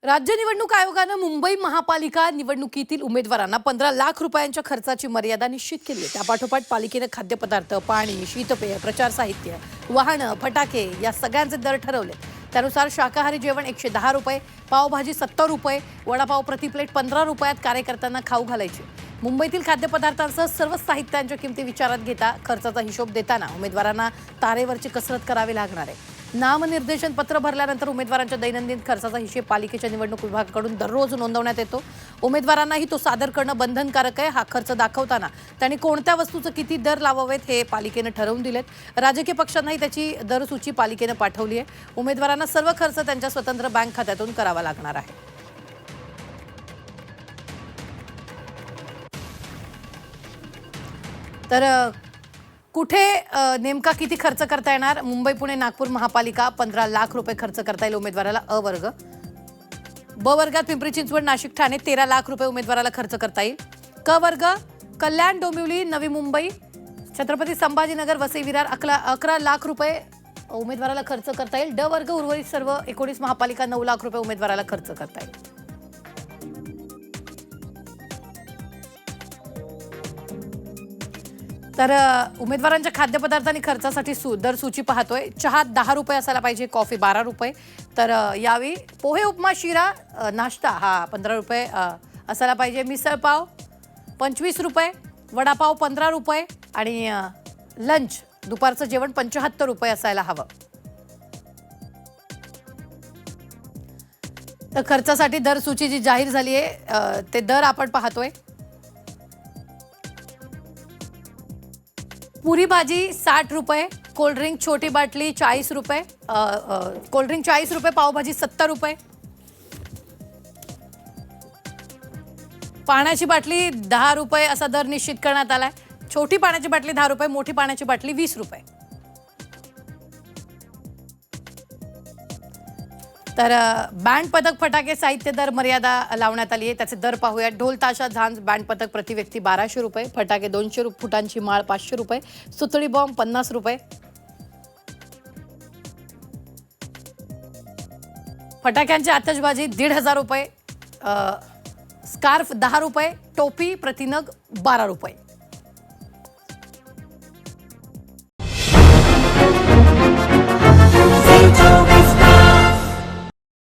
राज्य निवडणूक आयोगानं मुंबई महापालिका निवडणुकीतील उमेदवारांना 15 लाख रुपयांच्या खर्चाची मर्यादा निश्चित केली आहे। त्यापाठोपाठ पालिकेने खाद्यपदार्थ, पाणी, शीतपेय, प्रचार साहित्य, वाहनं, फटाके या सगळ्यांचे दर ठरवले। त्यानुसार शाकाहारी जेवण 110 रुपये, पावभाजी 70 रुपये, वडापाव प्रति प्लेट 15 रुपयात कार्यकर्त्यांना खाऊ घालायचे। मुंबईतील खाद्यपदार्थांसह सर्व साहित्यांच्या किमती विचारात घेता खर्चाचा हिशोब देताना उमेदवारांना तारेवरची कसरत करावी लागणार आहे। नामनिर्देशन पत्र भरल्यानंतर उमेदवारांच्या दैनंदिन खर्चाचा हिशेब पालिकेच्या निवडणूक विभागाकडून दररोज नोंदवण्यात येतो। उमेदवारांनाही तो सादर करणं बंधनकारक आहे। हा खर्च दाखवताना त्यांनी कोणत्या वस्तूचे किती दर लावावेत हे पालिकेने ठरवून दिलेत। राजकीय पक्षांनाही त्याची दरसूची पालिकेने पाठवली आहे। उमेदवारांना सर्व खर्च त्यांच्या स्वतंत्र बँक खात्यातून करावा लागणार आहे। तर कुठे नेमका किती खर्च करता येणार? मुंबई, पुणे, नागपूर महापालिका 15 लाख रुपये खर्च करता येईल उमेदवाराला अ वर्ग। ब वर्गात पिंपरी चिंचवड, नाशिक, ठाणे 13 लाख रुपये उमेदवाराला खर्च करता येईल। क वर्ग कल्याण, डोंबिवली, नवी मुंबई, छत्रपती संभाजीनगर, वसई विरार 11 लाख रुपये उमेदवाराला खर्च करता येईल। ड वर्ग उर्वरित सर्व 19 महापालिका 9 लाख रुपये उमेदवाराला खर्च करता येईल। तर उमेदवारांच्या खाद्यपदार्थ आणि खर्चासाठी दर सूची पाहतोय। चहा 10 रुपये असायला पाहिजे, कॉफी 12 रुपये। तर यावेळी पोहे, उपमा, शिरा नाश्ता हा 15 रुपये असायला पाहिजे। मिसळ पाव 25 रुपये, वडापाव 15 रुपये आणि लंच दुपारचं जेवण 75 रुपये असायला हवं। तर खर्चासाठी दर सूची जी जाहीर झाली आहे ते दर आपण पाहतोय। पुरी भाजी 60 रुपये, कोल्ड ड्रिंक छोटी बाटली 40 रुपये, कोल्ड ड्रिंक 40 रुपये, पावभाजी 70 रुपये, पाण्याची बाटली 10 रुपये असा दर निश्चित करण्यात आलाय। छोटी पाण्याची बाटली 10 रुपये, मोठी पाण्याची बाटली 20 रुपये। तर बँड पथक, फटाके, साहित्य दर मर्यादा लावण्यात आली आहे। त्याचे दर पाहूया। ढोल, ताशा, झांज, बँड पथक प्रति व्यक्ती 1200 रुपये, फटाके 200 फुटांची माळ 500 रुपये, सुतळी बॉम्ब 50 रुपये, फटाक्यांची आतषबाजी 1,500 रुपये, स्कार्फ 10 रुपये, टोपी प्रतिनग 12 रुपये।